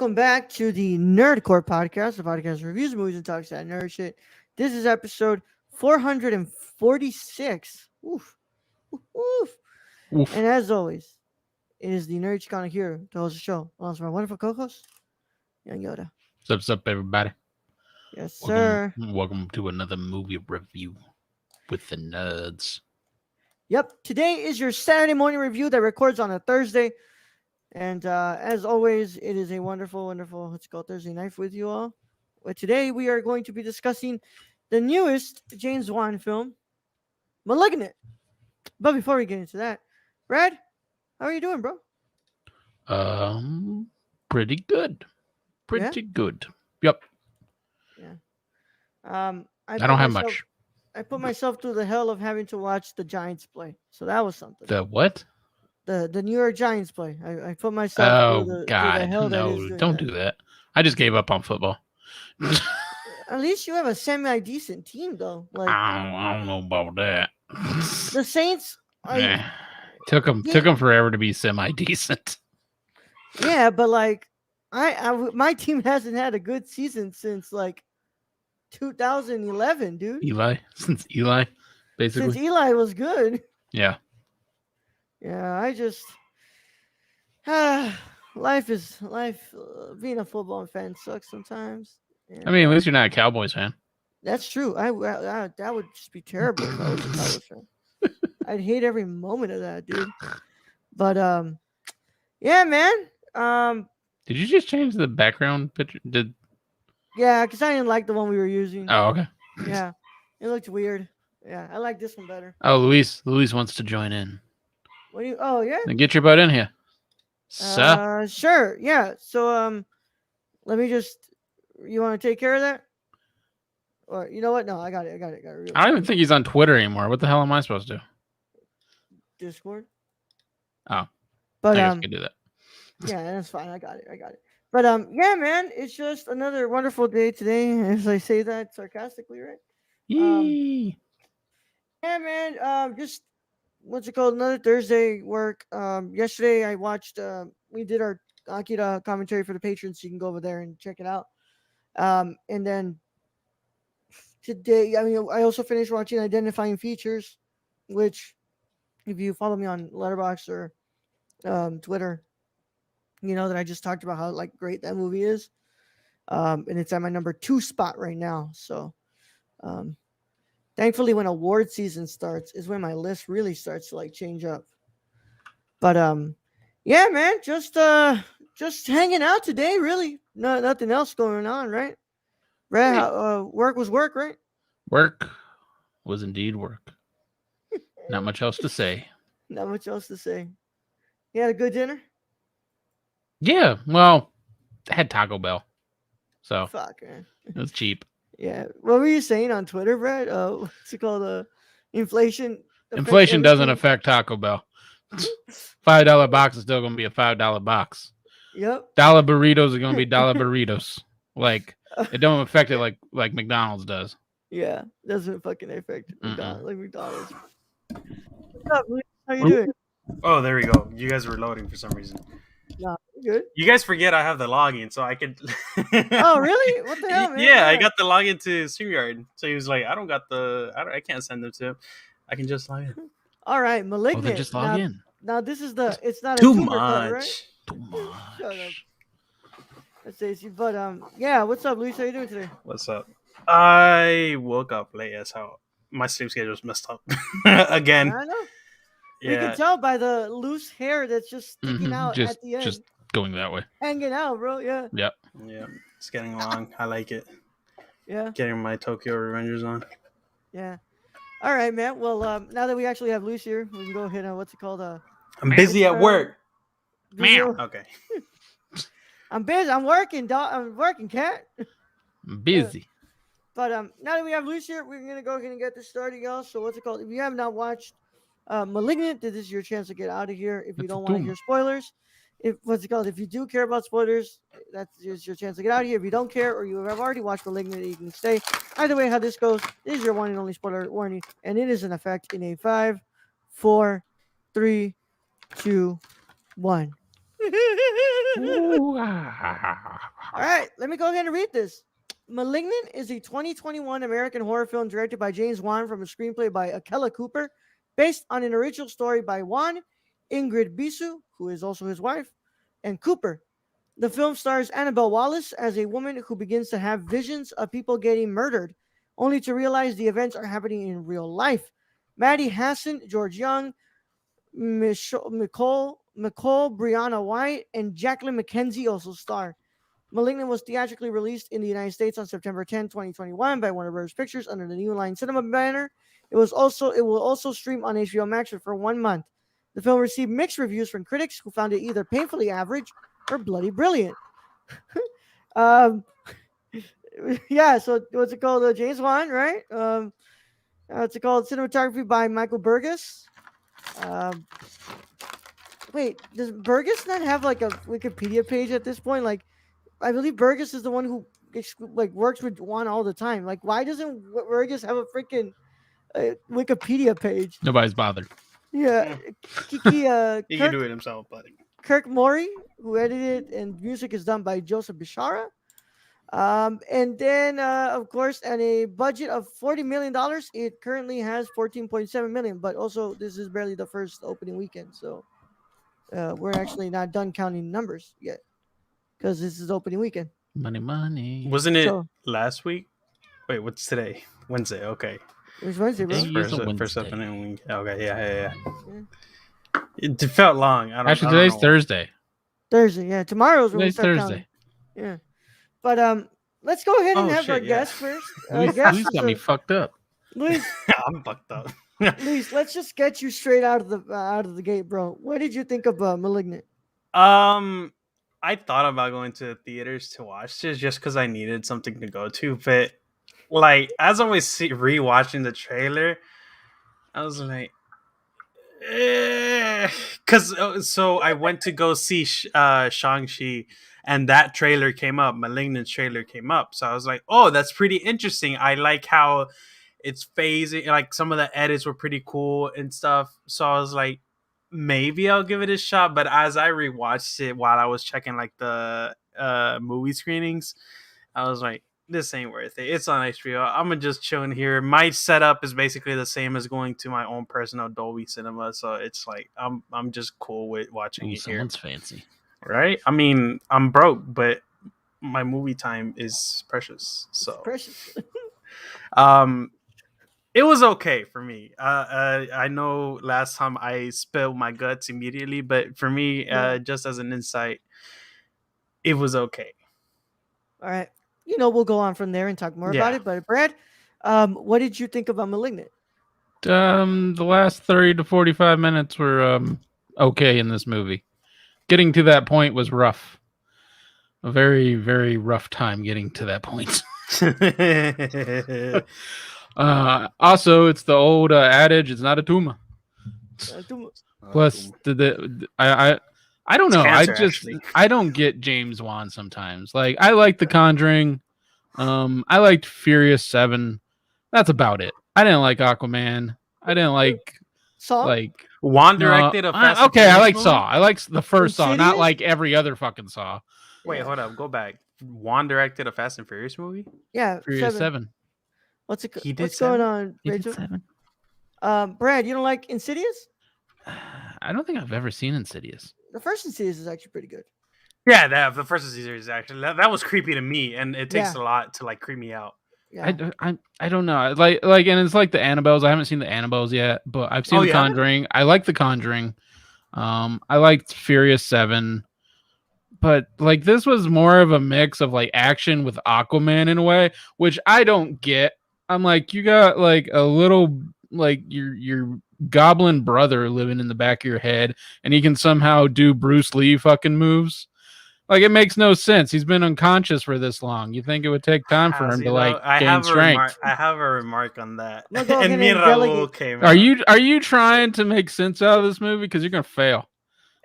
welcome back to the Nerdcore podcast, the podcast reviews movies and talks that nerd shit. This is episode 446. Oof, oof, oof. Oof. And as always, it is the Nerd Chicana here to host the show, along with my wonderful co-host, Young Yoda. What's up, everybody? Yes, sir. Welcome to another movie review with the nerds. Yep, today is your Saturday morning review that records on a Thursday. And as always, it is a wonderful, what's it called, Thursday night with you all. But today we are going to be discussing the newest James Wan film, Malignant. But before we get into that, Brad, how are you doing, bro? Pretty good. Pretty good. Yep. Yeah. I don't have much. I put myself through the hell of having to watch the Giants play, so that was something. The what? The New York Giants play. I put myself through the hell that is doing don't that. do that. I just gave up on football. At least you have a semi-decent team, though. Like I don't know about that. the Saints. Took them forever to be semi-decent. Yeah, but like my team hasn't had a good season since like 2011, dude. Since Eli, basically. Since Eli was good. Yeah. Yeah, I just life. Being a football fan sucks sometimes. I mean, at least you're not a Cowboys fan. That's true. I that would just be terrible if I was a Cowboys fan. I'd hate every moment of that, dude. But yeah, man. Did you just change the background picture? Yeah, because I didn't like the one we were using. Oh, okay. Yeah, it looked weird. Yeah, I like this one better. Oh, Luis wants to join in. What do you? Oh, yeah. Then get your butt in here. Sir? Sure. Yeah. So let me just. You want to take care of that? Or you know what? No, I got it. I don't even think he's on Twitter anymore. What the hell am I supposed to do? Discord. Oh, but I guess we can do that. Yeah, that's fine. I got it. But yeah, man, it's just another wonderful day today. As I say that sarcastically, right? Yee. Yeah, man. Just what's it called? Another Thursday work. Yesterday I watched. We did our Akira commentary for the patrons. So you can go over there and check it out. And then today, I mean, I also finished watching Identifying Features, which, if you follow me on Letterboxd or Twitter, you know that I just talked about how like great that movie is. And it's at my number 2 spot right now. So, thankfully, when award season starts is when my list really starts to like change up. But yeah, man, just hanging out today. Really, nothing else going on, right? Brad, work was work, right? Work was indeed work. Not much else to say. Not much else to say. You had a good dinner? Yeah, well, I had Taco Bell. So Fuck, man. It was cheap. Yeah. What were you saying on Twitter, Brad? What's it called? Inflation. Inflation doesn't affect Taco Bell. $5 box is still going to be a $5 box. Yep. Dollar burritos are going to be dollar burritos. Like, it don't affect it like McDonald's does. Yeah, doesn't fucking affect McDonald's like McDonald's. What's up, Luis? How you doing? Oh, there we go. You guys were loading for some reason. Nah, good. You guys forget I have the login, so I could. Oh, really? What the hell, man? Yeah, I got the login to StreamYard. So he was like, I can't send them to him. I can just log in. All right, Malignant. Well, just log in. Now this is it's not Too a much. Cut, right? Too much. Shut up. That's Stacy. But yeah, what's up, Luis? How you doing today? What's up? I woke up late as hell. My sleep schedule was messed up again. I know. Yeah. You can tell by the loose hair that's just sticking out at the end. Just going that way. Hanging out, bro. Yeah. Yep. Yeah. It's getting long. I like it. Yeah. Getting my Tokyo Revengers on. Yeah. All right, man. Well, now that we actually have Luis here, we can go ahead and what's it called? I'm busy at work. Meow. Okay. I'm busy. I'm working, dog. I'm working, cat. I'm busy. But now that we have Luis here, we're gonna go ahead and get this started, y'all. So what's it called? If you have not watched Malignant, this is your chance to get out of here. If you don't want to hear spoilers, if you do care about spoilers, that's just your chance to get out of here. If you don't care or you have already watched Malignant, you can stay. Either way, how this goes, this is your one and only spoiler warning, and it is in effect in a 5, 4, 3, 2, 1. Ooh, All right, let me go ahead and read this. Malignant is a 2021 American horror film directed by James Wan from a screenplay by Akela Cooper, based on an original story by Wan, Ingrid Bisu, who is also his wife, and Cooper. The film stars Annabelle Wallace as a woman who begins to have visions of people getting murdered, only to realize the events are happening in real life. Maddie Hassan, George Young, Nicole Brianna White, and Jacqueline McKenzie also star. Malignant was theatrically released in the United States on September 10, 2021 by Warner Bros. Pictures under the New Line Cinema banner. It will also stream on HBO Max for 1 month. The film received mixed reviews from critics who found it either painfully average or bloody brilliant. um, yeah, so what's it called? James Wan, right? What's it called? Cinematography by Michael Burgess. Um, wait, does Burgess not have like a Wikipedia page at this point? Like, I believe Burgess is the one who works with Juan all the time. Like, why doesn't Burgess have a freaking Wikipedia page? nobody's bothered. Yeah, Kiki. He can do it himself, but Kirk Mori, who edited, and music is done by Joseph Bishara. And then, of course, at a budget of $40 million, it currently has $14.7 million. But also, this is barely the first opening weekend, so we're actually not done counting numbers yet, because this is opening weekend. Money. wasn't it So- last week? Wait, what's today? Wednesday. Okay. It was Wednesday, bro. Dang. It is a First Wednesday. opening week. Okay, yeah. It felt long. Actually, I don't today's know. Thursday. Thursday, yeah. Tomorrow's when we Today's start Thursday. counting. Yeah, but let's go ahead and Oh, have our shit, yeah. guest first. Luis Guest got me is, fucked up. Luis, I'm fucked up. Luis, let's just get you straight out of the gate, bro. What did you think of Malignant? I thought about going to the theaters to watch this just because I needed something to go to, but like as I was rewatching the trailer, I was like, because so I went to go see Shang-Chi, and that trailer came up, Malignant trailer came up, so I was like, oh, that's pretty interesting. I like how it's phasing, like some of the edits were pretty cool and stuff. So I was like, maybe I'll give it a shot. But as I rewatched it while I was checking like the movie screenings, I was like, this ain't worth it. It's on HBO. I'm gonna just chill in here. My setup is basically the same as going to my own personal Dolby Cinema, so it's like I'm just cool with watching Ooh, it here. someone's fancy. Right? I mean, I'm broke, but my movie time is precious. So Precious. it was okay for me. I know last time I spilled my guts immediately, but for me, Yeah. just as an insight, it was okay. All right. We'll go on from there and talk more about Yeah. it. But Brad, what did you think about Malignant? The last 30 to 45 minutes were okay in this movie. Getting to that point was rough. A very, very rough time getting to that point. Also, it's the old adage: it's not a tumor. Plus, I don't know. cancer, actually. I don't get James Wan sometimes. Like, I like The Conjuring. I liked Furious 7. That's about it. I didn't like Aquaman. I didn't like Saw? Juan directed a Fast and okay, I Furious like movie? Saw. I like the first Saw, not Insidious? like every other fucking Saw. Wait, hold up, go back. Juan directed a Fast and Furious movie. Yeah, Furious 7. 7. What's He did what's going 7? on, He did Rachel? 7. Brad, you don't like Insidious? I don't think I've ever seen Insidious. The first Insidious is actually pretty good. Yeah, the first series actually that was creepy to me, and it takes Yeah. a lot to like creep me out. Yeah. I don't know. Like, and it's like the Annabelles. I haven't seen the Annabelles yet, but I've seen Oh, The yeah? Conjuring. I like The Conjuring. I liked Furious 7, but like this was more of a mix of like action with Aquaman in a way, which I don't get. I'm like, you got like a little like your goblin brother living in the back of your head, and he can somehow do Bruce Lee fucking moves. Like, it makes no sense. He's been unconscious for this long. You think it would take time for him See, to though, like I gain have strength? I have a remark on that. I'm gonna go And ahead me and and Raul delegate- came. Are out. you trying to make sense out of this movie? Because you're gonna fail.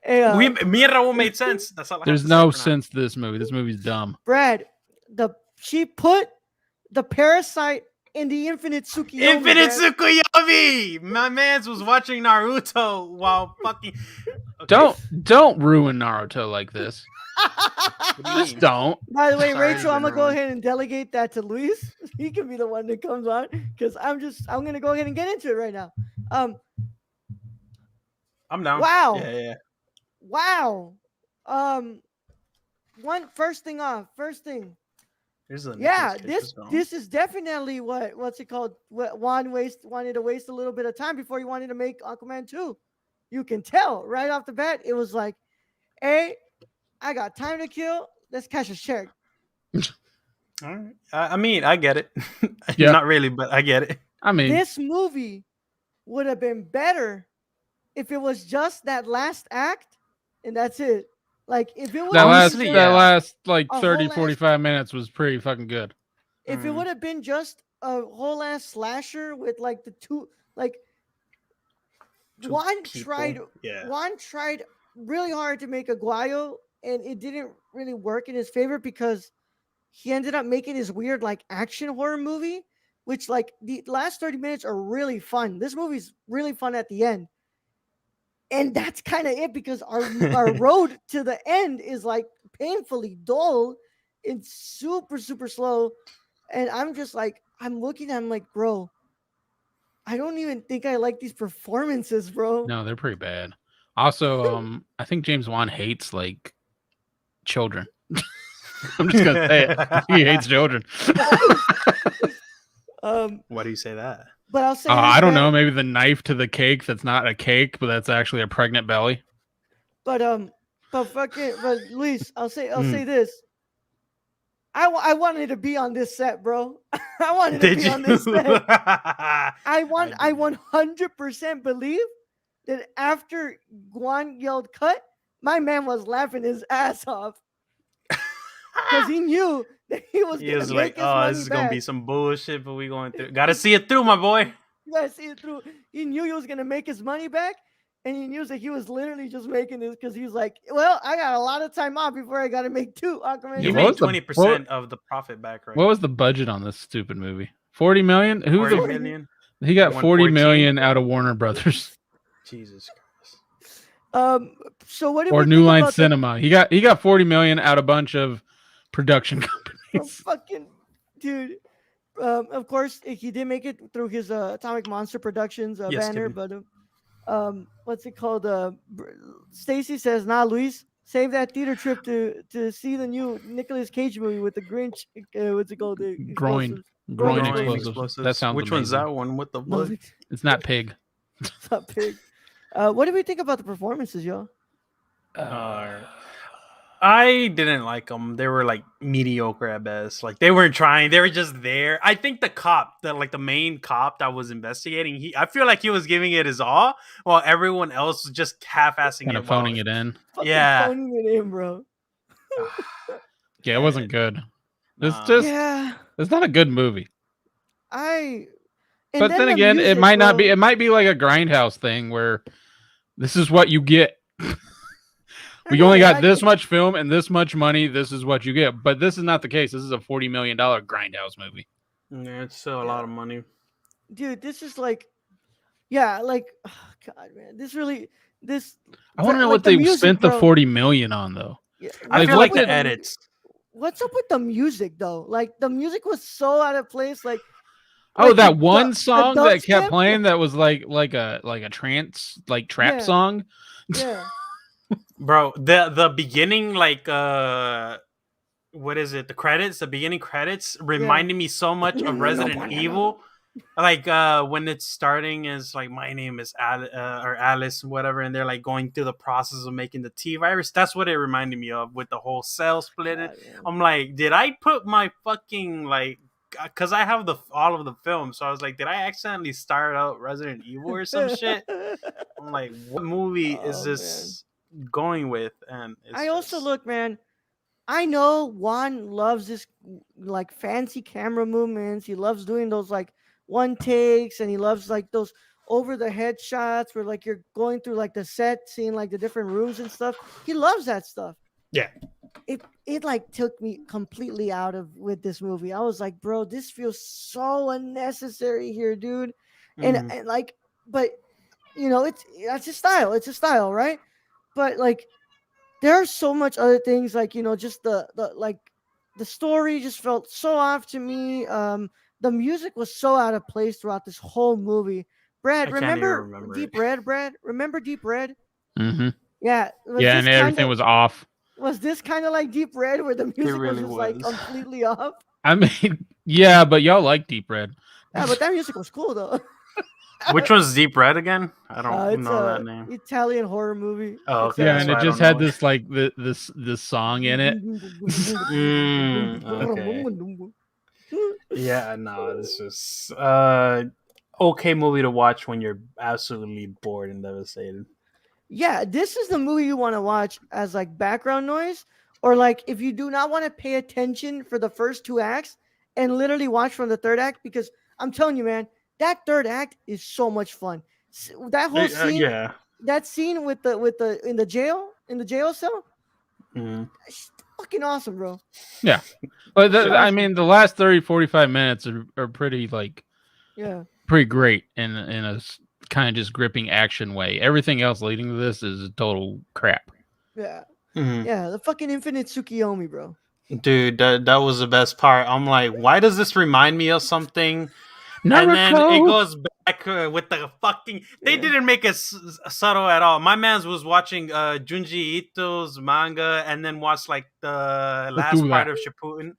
Hey, Me and Raul made sense. That's all. I have There's to no say for now. sense to this movie. This movie's dumb. Brad, she put the parasite and the Infinite Tsukiyomi. Infinite man. Tsukuyomi. My man's was watching Naruto while fucking. Okay. Don't ruin Naruto like this. What do you Just mean? don't. By the way, It's already Rachel, I'm been gonna go ruined. ahead and delegate that to Luis. He can be the one that comes on because I'm gonna go ahead and get into it right now. I'm down. Wow. Yeah. Wow. First thing. Here's the Yeah, Nicolas Cage was wrong. this is definitely what's it called? What Juan wanted to waste a little bit of time before he wanted to make Aquaman 2. You can tell right off the bat. It was like, hey, I got time to kill. Let's cash a check. All right. I mean, I get it. Yeah. Not really, but I get it. I mean, This movie would have been better if it was just that last act and that's it. Like if it was Honestly, yeah. that last like A 30, whole ass- 45 minutes was pretty fucking good. if it Mm. would have been just a whole ass slasher with like the two like Two Juan people. Yeah. tried really hard to make Aguayo and it didn't really work in his favor because he ended up making his weird like action horror movie, which like the last 30 minutes are really fun. This movie's really fun at the end. And that's kind of it because our road to the end is like painfully dull. It's super, super slow. And I'm just like, I'm like, bro, I don't even think I like these performances, bro. No, they're pretty bad. Also, I think James Wan hates like children. I'm just gonna say it. He hates children. Why do you say that? But I'll say I this, don't man. know. Maybe the knife to the cake that's not a cake, but that's actually a pregnant belly. But Luis, I'll say Mm. this. I wanted to be on this set, bro. I wanted to Did be you? on this set. I didn't. 100% believe that after Guan yelled cut, my man was laughing his ass off because he knew that he was He gonna was make like, his "Oh, money this is back. gonna be some bullshit, but we going through. Gotta see it through, my boy." You gotta see it through. He knew he was gonna make his money back, and he knew that he was literally just making this because he was like, "Well, I got a lot of time off before I gotta make two Aquaman." He Yeah, what made was the- 20% of the profit back, right? What was the budget on this stupid movie? 40 million? Who's 40 the million? He got 40 114? million out of Warner Brothers Jesus Christ. So what did or we New think Line about Cinema. He got 40 million out of a bunch of production the companies. fucking dude? Of course, he did make it through his Atomic Monster Productions Yes, banner, Kevin. but what's it called? Stacy says, "Nah, Luis, save that theater trip to see the new Nicolas Cage movie with the Grinch. What's it called? The Groin explosives. groin Groin explosives. That sounds Which amazing. one's that one? What the No, fuck? It's not pig. it's not pig. What do we think about the performances, y'all? I didn't like them. They were like mediocre at best. Like they weren't trying. They were just there. I think the cop, the main cop that was investigating, I feel like he was giving it his all, while everyone else was just half-assing Kind it. of phoning it in. Fucking Yeah. phoning it in, bro. Yeah, it wasn't good. It's Nah. just Yeah, it's not a good movie. and But then the again, it music, might not be. bro. It might be like a grindhouse thing where this is what you get. We only got this much film and this much money. This is what you get. But this is not the case. This is a $40 million grindhouse movie. Yeah, it's still a lot of money. Dude. This is like, yeah, like, oh, God, man, this. I want to know like what the they music, spent the bro. 40 million on though. Yeah, I Like, feel what like the the- edits. What's up with the music though? Like the music was so out of place. Like, Oh, like that the one song that kept dubstep? playing that was like a trance like trap Yeah. song. Yeah, Bro, the beginning, like what is it? The beginning credits reminded me so much of Resident Evil. Like when it's starting as like my name is Alice whatever, and they're like going through the process of making the T virus. That's what it reminded me of with the whole cell splitting. God, man. I'm like, did I put my fucking like? Because I have all of the films, so I was like, did I accidentally start out Resident Evil or some shit? I'm like, what movie is Oh, this going with? And I also look, man. I know Juan loves this like fancy camera movements. He loves doing those like one takes, and he loves like those over the head shots where like you're going through like the set, seeing like the different rooms and stuff. He loves that stuff. Yeah. it like took me completely out of with this movie. I was like, bro, this feels so unnecessary here, dude. Mm. And like, but it's that's a style. It's a style, right? But like, there are so much other things, like just the like the story just felt so off to me. The music was so out of place throughout this whole movie. Brad, I can't even remember remember it. Deep Red? Brad, remember Deep Red? Mm-hmm. Yeah, was Yeah, this and kind everything of was off. was this kind of like Deep Red, where the It music was really just like was. completely off? I mean, yeah, but y'all like Deep Red. Yeah, but that music was cool though. Which one's Deep Red again? I don't It's know that a name. Italian horror movie. Oh, It's okay, Yeah, that's and why it I just don't had know it. this like this song in it. Okay. Yeah, no, this is okay movie to watch when you're absolutely bored and devastated. Yeah, this is the movie you want to watch as like background noise, or like if you do not want to pay attention for the first two acts and literally watch from the third act, because I'm telling you, man, that third act is so much fun. That whole scene, Yeah. that scene with the in the jail cell, Mhm. it's fucking awesome, bro. Yeah, but It's I awesome. mean, the last 30, 45 minutes are pretty like Yeah, pretty great in a kind of just gripping action way. Everything else leading to this is total crap. yeah, Mhm. yeah. The fucking infinite Tsukiyomi, bro. Dude, that was the best part. I'm like, why does this remind me of something? And then it Naruto. goes back with the fucking. They Yeah, didn't make it subtle at all. My man's was watching Junji Ito's manga and then watched like the Let's last do part that. of Shippuden.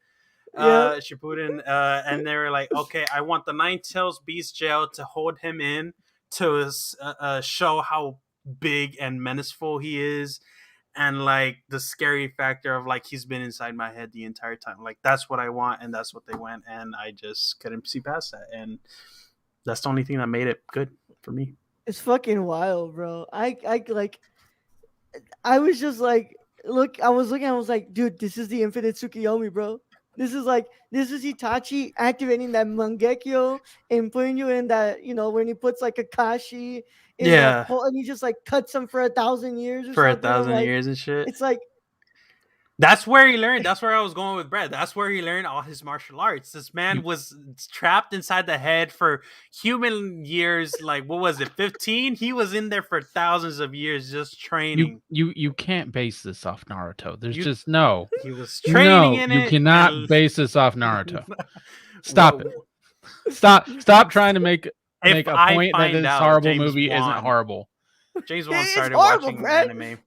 yeah. And they were like, okay, I want the Nine Tails Beast Jail to hold him in to show how big and menaceful he is, and like the scary factor of like he's been inside my head the entire time. Like that's what I want, and that's what they went, and I just couldn't see past that, and that's the only thing that made it good for me. It's fucking wild, bro. I like. I was just like, look, I was looking, I was like, dude, this is the infinite Tsukiyomi, bro. This is Itachi activating that Mangekyo and putting you in that, when he puts like a Kashi in that Yeah, pole and he just like cuts him for 1,000 years or for a something. I'm thousand like, years and shit. it's like, That's where he learned. That's where I was going with Brett. That's where he learned all his martial arts. This man You was trapped inside the head for human years. Like, what was it, 15? He was in there for thousands of years just training. you can't base this off Naruto. There's You, just no. he was training No, in you it. cannot And base this off Naruto. Stop Whoa. it. Stop trying to make If a I point that find this out horrible James movie isn't Wan, horrible. James Wan it's started horrible, watching Brad. anime.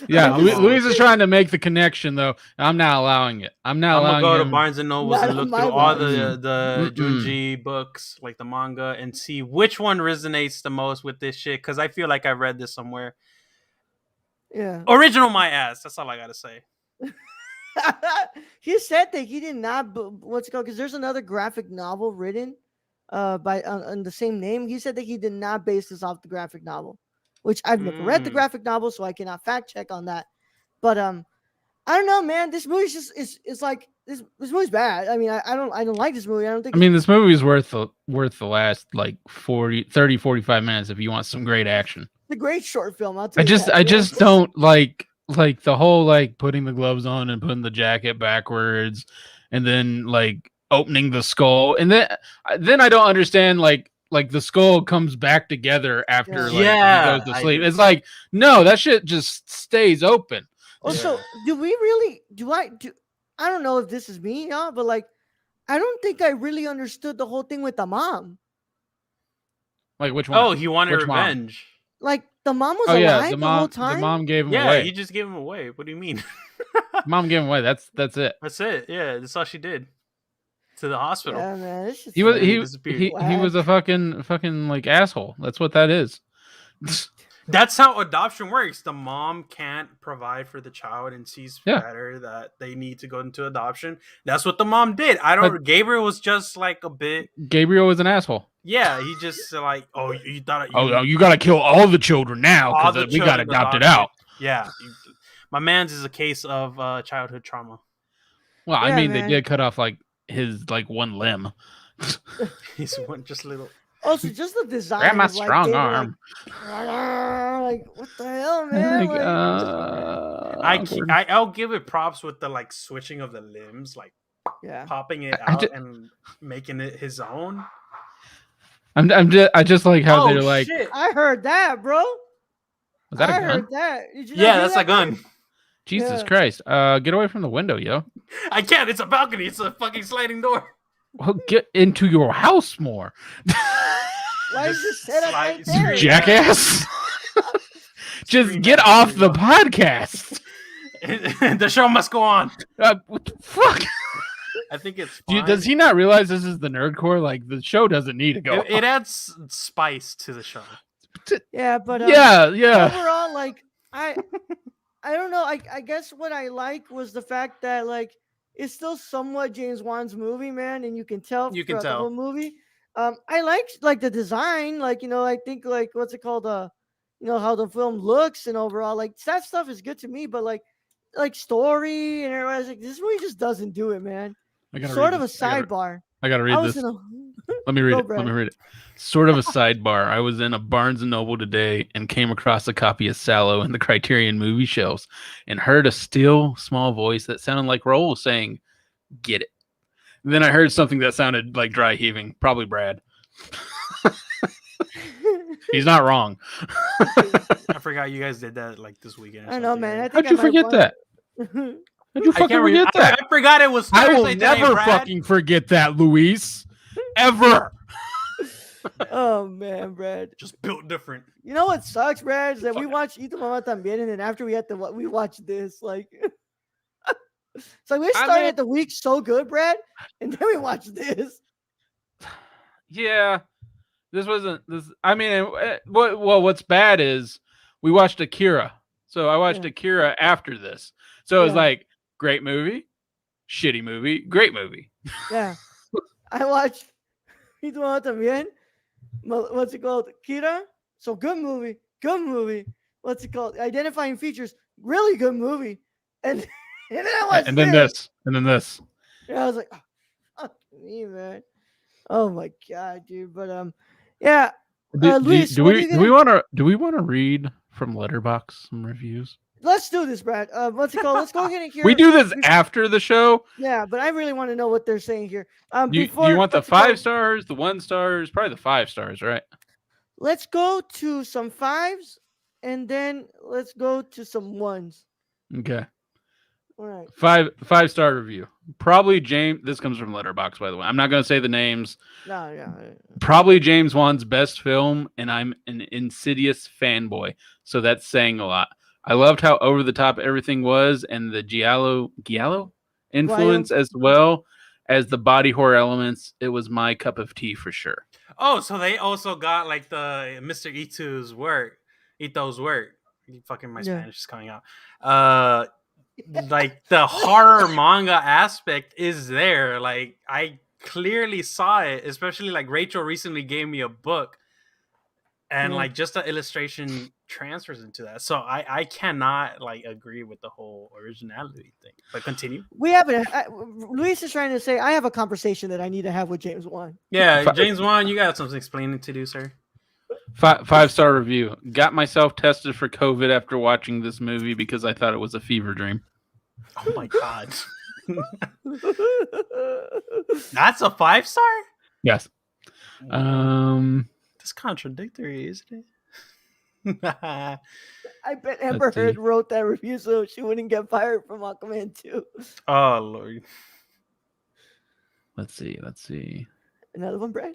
Yeah, I'm gonna- Luis is trying to make the connection though. I'm not allowing it. I'm not I'm gonna allowing go to him. Barnes and Nobles Not and on look my through all watch. the Mm-mm. Junji books, like the manga, and see which one resonates the most with this shit. Because I feel like I read this somewhere. Yeah. Original my ass. That's all I gotta say. He said that he did not, what's it called? Because there's another graphic novel written by on the same name. He said that he did not base this off the graphic novel, which I've never read the Mm. graphic novel, so I cannot fact check on that. But I don't know, man. This movie's just it's like this movie's bad. I mean, I don't like this movie. I don't think I mean, this movie is worth the last like 30, 45 minutes if you want some great action. it's a great short film. I'll tell I you just that. I Yeah. just don't like the whole like putting the gloves on and putting the jacket backwards and then like opening the skull and then I don't understand like the skull comes back together after like Yeah, he goes to I sleep. do. It's like no, that shit just stays open. Also, Yeah. do we really do I don't know if this is me, y'all, but like I don't think I really understood the whole thing with the mom. Like which one? Oh, he wanted Which mom? revenge. Like the mom was Oh yeah, alive the the whole mom. time. The mom gave him Yeah, away. he just gave him away. What do you mean? Mom gave him away. That's it. That's it. Yeah, that's all she did. To the hospital. Yeah, man, this shit's He was And then he he disappeared. he was a fucking like asshole. That's what that is. That's how adoption works. The mom can't provide for the child and sees Yeah. better that they need to go into adoption. That's what the mom did. I don't. But- Gabriel was just like a bit. Gabriel was an asshole. Yeah, he just like, oh, you thought. Oh, you got to kill all the children now all because the we got children adopted adopted. out. Yeah, my man's is a case of childhood trauma. Well, I Yeah, mean, man. they did cut off like his like one limb. He's one just little. Also, just the design Grab my of like strong David, arm. like what the hell, man? Like, Like, awkward. I'll give it props with the like switching of the limbs, like yeah, popping it I out just, and making it his own. I just like how Oh they're like, shit! I heard that, bro. was that a I gun? heard that. Did you not Yeah, hear that's that, a gun. Brad? Jesus Yeah. Christ. Get away from the window, yo. I can't. It's a balcony. It's a fucking sliding door. Well, get into your house more. Why is this set up right Scream there? at Jackass. Just Scream get at off the everyone. podcast. The show must go on. What the fuck? I think it's fine. Does he not realize this is the Nerdcore? Like, the show doesn't need to go. It adds spice to the show. Yeah, but yeah. overall, like I don't know. I guess what I like was the fact that like it's still somewhat James Wan's movie, man, and you can tell You can throughout the tell. whole movie. I like the design, like I think like what's it called, how the film looks and overall, like that stuff is good to me, but like story and everybody's like this movie just doesn't do it, man. I gotta Sort read of a this. I sidebar. gotta I read was this. in a Let me read Go, it. Brad. Let me read it. Sort of a sidebar. I was in a Barnes and Noble today and came across a copy of Sallow in the Criterion movie shelves and heard a still small voice that sounded like Roll saying, "Get it." And then I heard something that sounded like dry heaving. Probably Brad. He's not wrong. I forgot you guys did that like this weekend. Or I know, something, man. I right? think How'd you I might forget want- that? How'd you I fucking can't forget that? I forgot it was I Thursday will today, never Brad. fucking forget that, Luis. Ever. Oh man, Brad. Just built different. You know what sucks, Brad? Is that we Fuck. watched Y Tu Mamá También, and then after we watched this, like, it's like we started mean- the week so good, Brad, and then we watched this. Yeah. This wasn't this. I mean, what's bad is we watched Akira. So I watched Yeah. Akira after this. So it was Yeah. like, great movie, shitty movie, great movie. Yeah, I watched Y Tu Mamá También. What's it called? Kira. So good movie. Good movie. What's it called? Identifying features. Really good movie. And and then I watched And then this. And then this. And I was like, oh, fuck me, man. Oh my god, dude. But yeah. Luis, Do what are you we gonna- want to read from Letterboxd some reviews? Let's do this, Brad. What's it called? Let's go ahead and hear. We do this bef- after the show. Yeah, but I really want to know what they're saying here. Do Before you want the what's it called? 5 stars, the 1 stars, probably the 5 stars, right? Let's go to some 5s, and then let's go to some 1s. Okay. All right. 5-star review. Probably James. This comes from Letterboxd, by the way. I'm not going to say the names. No, yeah. Probably James Wan's best film, and I'm an Insidious fanboy, so that's saying a lot. I loved how over the top everything was, and the giallo influence as well as the body horror elements. It was my cup of tea for sure. Oh, so they also got like the Mr. Ito's work. Fucking my Yeah. Spanish is coming out. Like the horror manga aspect is there. Like I clearly saw it, especially like Rachel recently gave me a book, and Yeah. like just the illustration transfers into that. So I cannot like agree with the whole originality thing. But continue. We haven't. Luis is trying to say I have a conversation that I need to have with James Wan. Yeah, James Wan, you got some explaining to do, sir. 5-star review. Got myself tested for COVID after watching this movie because I thought it was a fever dream. Oh my god. That's a 5-star? Yes. That's contradictory, isn't it? I bet Amber Let's see. Heard wrote that review so she wouldn't get fired from Aquaman 2. Oh lord. Let's see. Another one, Brad?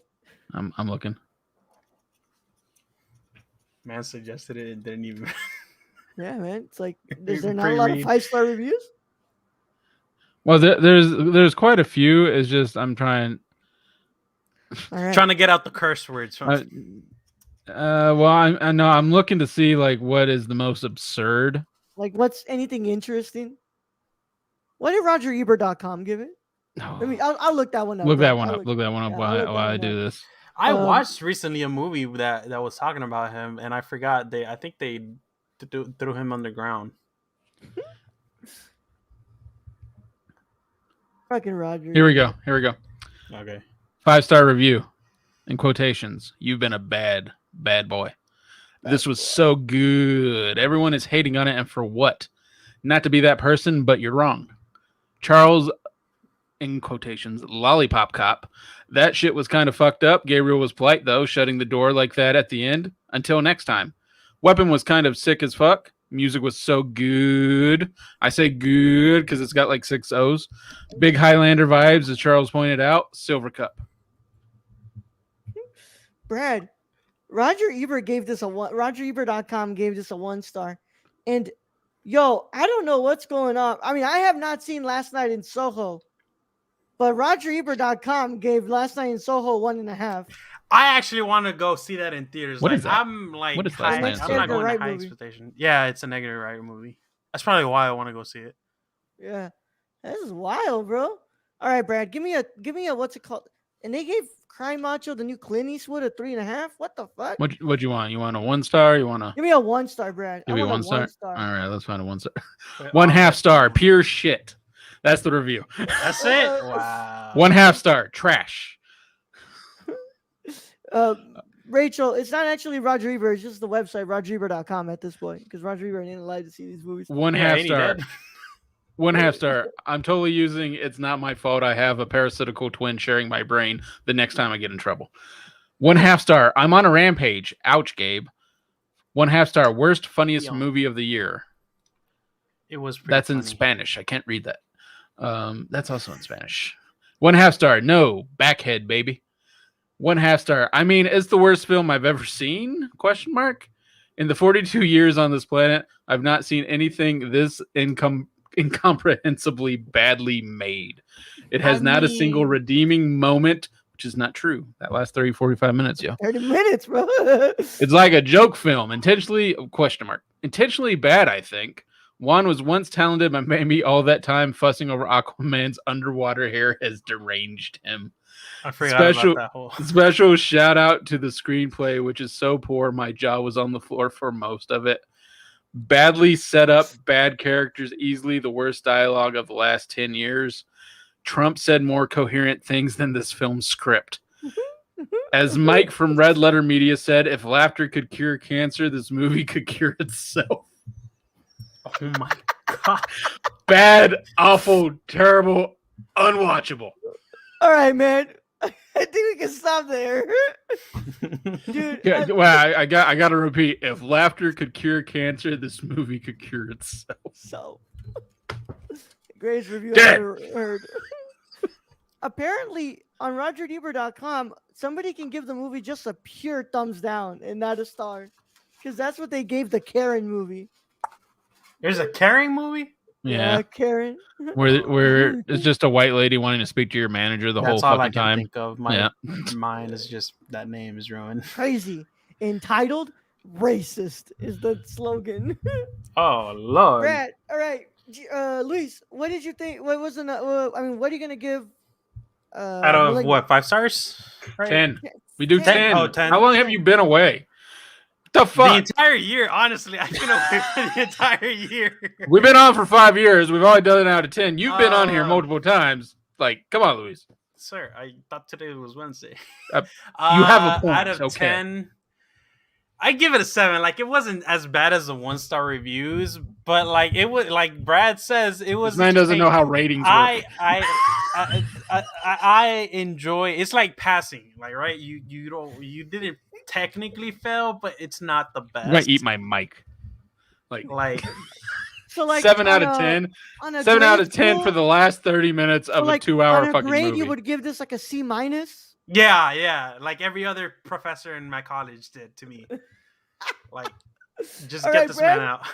I'm looking. Man suggested it and didn't even Yeah, man. It's like, is there not a lot of Pre-read. 5-star reviews? Well, there's quite a few. It's just I'm trying. All right. trying to get out the curse words from Well, I know I'm looking to see like what is the most absurd. Like, what's anything interesting? What did RogerEbert.com give it? I'll look that one up. Look bro. that one I'll up. look- Look that one up yeah, while I'll look that I one do up. this. I Um, watched recently a movie that was talking about him, and I forgot I think they threw him underground. Fucking Roger. Here we go. Okay. 5-star review. in quotations, you've been a bad boy. This was boy. so good. Everyone is hating on it, and for what? Not to be that person, but you're wrong. Charles, in quotations, lollipop cop. That shit was kind of fucked up. Gabriel was polite, though, shutting the door like that at the end. Until next time. Weapon was kind of sick as fuck. Music was so good. I say good because it's got like 6 O's. Big Highlander vibes, as Charles pointed out. Silver Cup. Brad, Roger Ebert gave this a one. RogerEbert.com gave this a 1 star, and yo, I don't know what's going on. I mean, I have not seen Last Night in Soho, but RogerEbert.com gave Last Night in Soho 1.5. I actually want to go see that in theaters. What like, is that? I'm like, What is high, Last Night in I'm Soho? not going Right to high movie. expectation. Yeah, it's a negative right movie. That's probably why I want to go see it. Yeah, this is wild, bro. All right, Brad, give me a what's it called? And they gave Cry Macho the new Clint Eastwood a 3.5. What the fuck? What you want? You want a 1 star? You want to Give me a 1 star, Brad. give I me want one a star? 1 star. All right, let's find a 1 star. Wait, 1/2 star, pure shit. That's the review. That's it. Wow. 1/2 star, trash. Rachel, it's not actually Roger Ebert. It's just the website RogerEbert.com at this point because Roger Ebert ain't allowed to see these movies. 1/2 Yeah, ain't he star. dead? 1/2 star. I'm totally using it's not my fault. I have a parasitical twin sharing my brain the next time I get in trouble. 1/2 star. I'm on a rampage. Ouch, Gabe. 1/2 star. Worst, funniest Yo. movie of the year. It was pretty That's in funny. Spanish. I can't read that. That's also in Spanish. 1/2 star. No, backhead, baby. 1/2 star. I mean, it's the worst film I've ever seen? Question mark. In the 42 years on this planet, I've not seen anything this incomprehensibly badly made. It has not a single mean- redeeming moment, which is not true. That last 30, 45 minutes, yo. 30 minutes, bro. It's like a joke film. Intentionally, question mark. Intentionally bad, I think. Juan was once talented, but maybe all that time fussing over Aquaman's underwater hair has deranged him. I forgot Special- about that whole. Special shout out to the screenplay, which is so poor my jaw was on the floor for most of it. Badly set up, bad characters, easily the worst dialogue of the last 10 years. Trump said more coherent things than this film's script. As Mike from Red Letter Media said, if laughter could cure cancer, this movie could cure itself. Oh my god. Bad, awful, terrible, unwatchable. All right, man. I think we can stop there. Dude, Yeah, well, I got to repeat. If laughter could cure cancer, this movie could cure itself. so greatest review Dead. I've ever heard. Apparently, on RogerEbert.com, somebody can give the movie just a pure thumbs down and not a star, because that's what they gave the Karen movie. There's a caring movie. Yeah, Karen. where it's just a white lady wanting to speak to your manager the That's whole all I fucking can time. think of. My Yeah. mine is just that name is ruined. Crazy. Entitled Racist is the slogan. Oh lord. Brad, all right. Luis, what did you think? What was what are you gonna give? Out of Malignant? what? 5 stars? Right? 10. We do 10. 10. Oh, 10. How long have you been away? What the The fuck? entire year. Honestly, I've been away for the entire year. We've been on for 5 years. We've only done it out of 10. You've been on here Oh. multiple times. Like, come on, Luis. Sir, I thought today was Wednesday. You have a point. Out of Okay. 10, I give it a 7. Like, it wasn't as bad as the 1-star reviews, but like it was, like Brad says, it was. This man doesn't know how ratings work. I enjoy. It's like passing, like right. You didn't technically fail, but it's not the best. I'm going to eat my mic. Like So like 7 out on of a- 10. on a 7 out grade of 10 for scale, the last 30 minutes so of like, a 2-hour on a fucking grade, movie. you would give this like a C minus. yeah, like every other professor in my college did to me. Like, just All get right, this Brad. man out.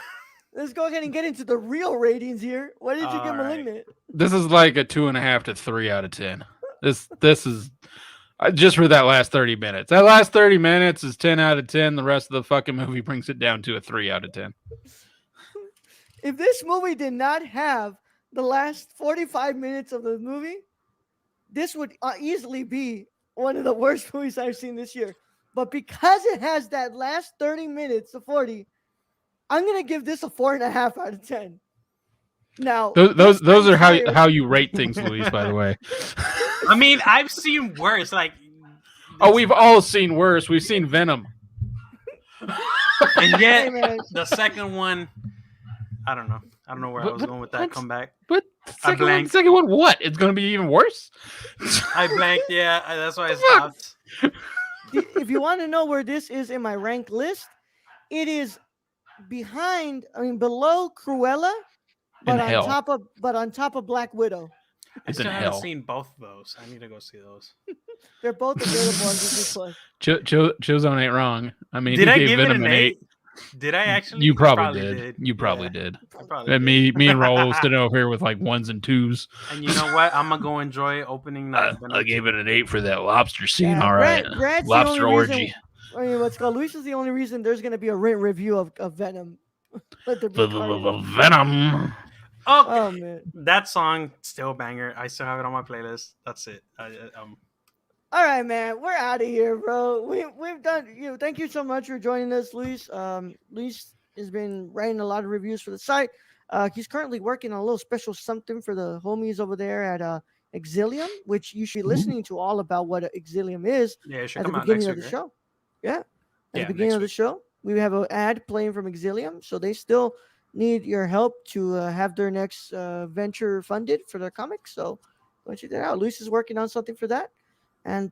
Let's go ahead and get into the real ratings here. What did you All give right. Malignant? This is like a 2.5 to 3 out of 10. This is just for that last 30 minutes. That last 30 minutes is 10 out of 10. The rest of the fucking movie brings it down to a 3 out of 10. If this movie did not have the last 45 minutes of the movie, this would easily be one of the worst movies I've seen this year. But because it has that last 30 minutes to 40, I'm gonna give this a 4.5 out of 10. Now, Those are entire- how you rate things, Luis, by the way. I mean, I've seen worse. Like, Oh, we've all seen worse. We've seen Venom. And yet, Hey, man. the second one, I don't know. I don't know where I was going with that what? comeback. But I blanked. the second one, what? It's gonna be even worse. I blanked. Yeah, that's why I stopped. If you want to know where this is in my rank list, it is behind. I mean, below Cruella, In hell. on top of Black Widow. I It's in still haven't hell. seen both of those. I need to go see those. They're both available on Disney Plus. Chillzone ain't wrong. I mean, Did he I gave give it Venom an 8? Did I actually? You I probably did. You Yeah, probably did. I probably And did. me and Raul sitting over here with like ones and twos. And you know what? I'm gonna go enjoy opening night. I gave it an 8 for that lobster scene. Yeah, All right, Brad's the lobster only reason- orgy. I mean, what's called Luis is the only reason there's going to be a rent review of Venom. Let there be carnage. Venom. Oh, Oh man! that song still a banger. I still have it on my playlist. That's it. All right, man. We're out of here, bro. We've done. Thank you so much for joining us, Luis. Luis has been writing a lot of reviews for the site. He's currently working on a little special something for the homies over there at Exilium, which you should be listening to all about what Exilium is Yeah, it should at the come out beginning next of week. the show. Yeah, at Yeah, the beginning next of the week. show, we have an ad playing from Exilium, so they still need your help to have their next venture funded for their comics. So go check that out. Luis is working on something for that, and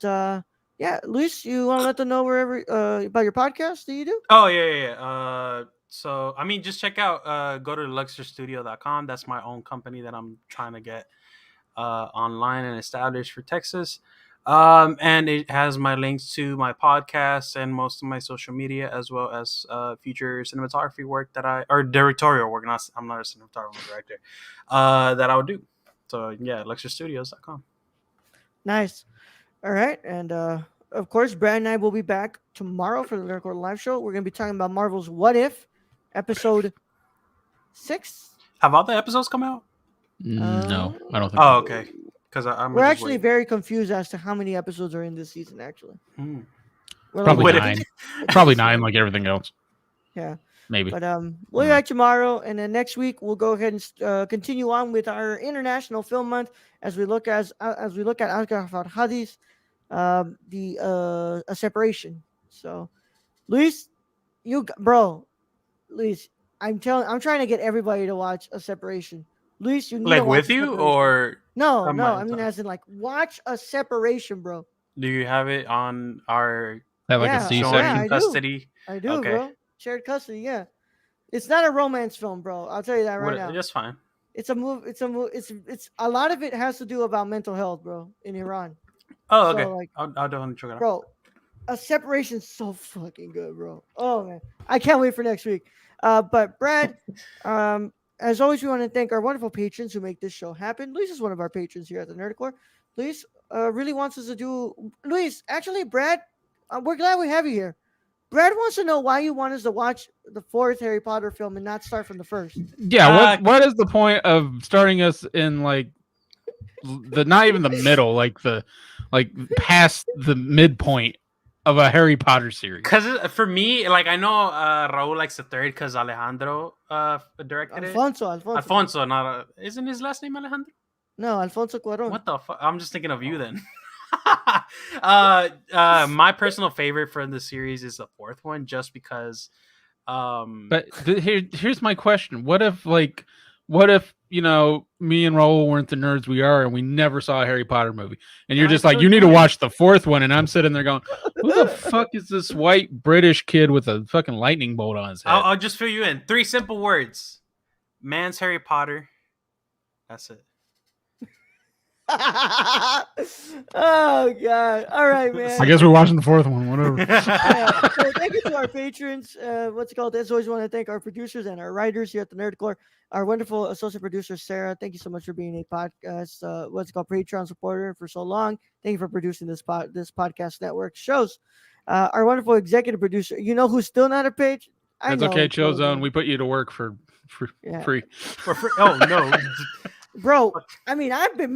yeah, Luis, you want to let them know wherever about your podcast that you do? Oh yeah. So I mean, just check out. Go to luxorstudio.com. That's my own company that I'm trying to get online and established for Texas. And it has my links to my podcast and most of my social media, as well as future cinematography work or directorial work. I'm not a cinematography director. That I would do. So yeah, luxorstudios.com. Nice. All right, and of course, Brad and I will be back tomorrow for the Lyrical Live Show. We're going to be talking about Marvel's What If, episode 6. Have all the episodes come out? No, I don't think. Oh, okay. Because I'm We're actually very confused as to how many episodes are in this season. Actually, Hmm. We're Probably What if- 9. Probably 9, like everything else. Yeah, Maybe. but we'll be back tomorrow, and then next week we'll go ahead and continue on with our International Film Month as we look at Asghar Farhadi's a separation. So, Luis, Luis, I'm trying to get everybody to watch A Separation. Luis, you need to like watch with A you, Separation. or No, on no. my I mean, time? as in like watch A Separation, bro. do you have it on our That like Yeah, a C joint yeah, I section. do. custody? I do, Okay. bro. Shared custody, yeah. It's not a romance film, bro. I'll tell you that right now. That's fine. It's a move. It's a lot of it has to do about mental health, bro, in Iran, Oh, So, okay. like- I'll definitely check it out. bro. A Separation's so fucking good, bro. Oh man, I can't wait for next week. But Brad, as always, we want to thank our wonderful patrons who make this show happen. Luis is one of our patrons here at the Nerdcore. Luis really wants us to do. Luis, actually, Brad, we're glad we have you here. Brad wants to know why you want us to watch the 4th Harry Potter film and not start from the first. Yeah, what is the point of starting us in like the not even the middle, like past the midpoint of a Harry Potter series? Because for me, like, I know Raul likes the third because Alejandro directed it. Alfonso, isn't his last name Alejandro? No, Alfonso Cuarón. What the fuck? I'm just thinking of you then. My personal favorite from the series is the 4th one, just because. But here's my question: what if me and Raul weren't the nerds we are, and we never saw a Harry Potter movie, and you're just like, you need to watch the 4th one, and I'm sitting there going, who the fuck is this white British kid with a fucking lightning bolt on his head? I'll just fill you in. 3 simple words: man's Harry Potter. That's it. Oh god! All right, man. I guess we're watching the 4th one. Whatever. Yeah, so thank you to our patrons. As always, we want to thank our producers and our writers here at the Nerdcore. Our wonderful associate producer Sarah. Thank you so much for being a podcast. Patreon supporter for so long. Thank you for producing this podcast network shows. Our wonderful executive producer. You know who's still not a page? That's okay, Chill Zone. We put you to work for free. Oh no. Bro, I mean, I haven't been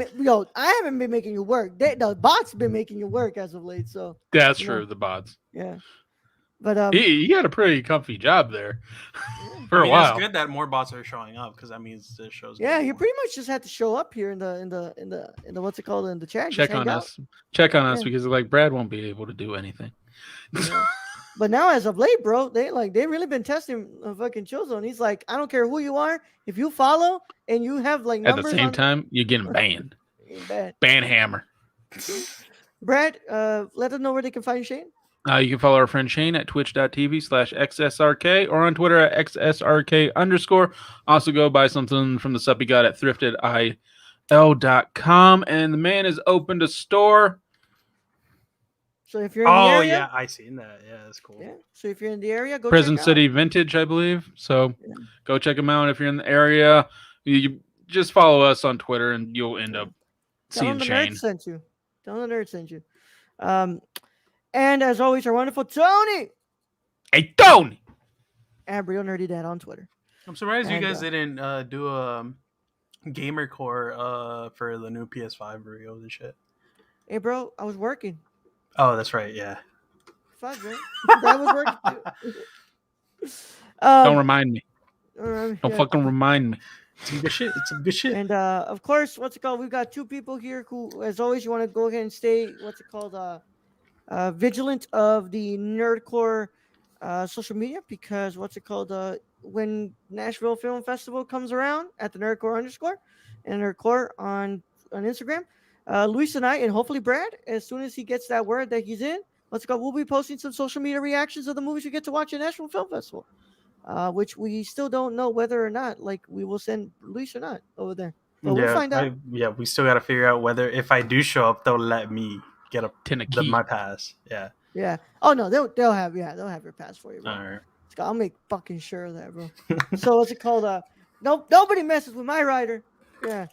making you work. The bots been making you work as of late. So That's true. The bots. yeah. But He had a pretty comfy job there yeah. for I a mean, while. it's good that more bots are showing up because that means the show's Yeah, getting he more. pretty much just had to show up here in the what's it called in the chat, just Check hang on out. us. Check on us Yeah. because like Brad won't be able to do anything. Yeah. But now, as of late, bro, they really been testing fucking Chillzone. He's like, I don't care who you are, if you follow and you have like At the numbers same on, time, you're getting banned. bad. Ban hammer. Brad, let them know where they can find Shane. You can follow our friend Shane at twitch.tv/XSRK or on Twitter at XSRK_. Also go buy something from the Suppy God at thriftedil.com. And the man has opened a store. So if you're in the Oh area, yeah, I seen that. Yeah, that's cool. yeah. So if you're in the area, go Prison check City Vintage, I believe. So Yeah. go check them out if you're in the area. You just follow us on Twitter and you'll end up Tell seeing them the nerd Shane. sent you. Tell them the nerd sent you. And as always, our wonderful Tony Hey, Tony! and Real Nerdy Dad on Twitter. I'm surprised you And, guys didn't do a gamer core for the new PS5 reveals and shit. Hey, bro, I was working. Oh, that's right. Yeah. Fuck, man. Brad was working too. Don't remind me. Don't yeah. fucking remind me. It's some good shit. It's some good shit. And of course, what's it called? We've got two people here who, as always, you want to go ahead and stay, what's it called? Vigilant of the Nerdcore social media, because what's it called? When Nashville Film Festival comes around at the Nerdcore _ and Nerdcore on Instagram, Luis and I, and hopefully Brad, as soon as he gets that word that he's in, what's it called? We'll be posting some social media reactions of the movies we get to watch at Nashville Film Festival. Which we still don't know whether or not, like, we will send Luis or not over there. But we'll find out. We still got to figure out whether if I do show up, they'll let me get Key. my pass. Yeah. Yeah. Oh no, they'll have your pass for you, bro. All right. I'll make fucking sure of that, bro. So what's it called? Nobody messes with my rider. Yeah.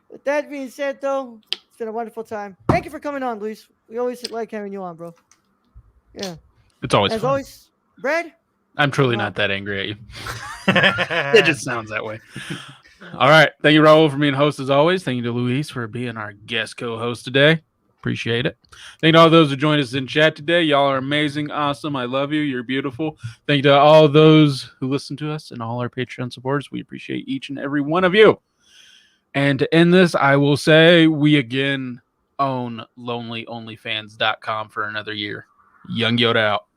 With that being said, though, it's been a wonderful time. Thank you for coming on, Luis. We always like having you on, bro. Yeah. It's always As fun. always, Brad. I'm truly not that angry at you. It just sounds that way. All right. Thank you, Raul, for being host as always. Thank you to Luis for being our guest co-host today. Appreciate it. Thank you to all those who joined us in chat today. Y'all are amazing, awesome. I love you. You're beautiful. Thank you to all those who listen to us and all our Patreon supporters. We appreciate each and every one of you. And to end this, I will say we again own lonelyonlyfans.com for another year. Young Yoda out.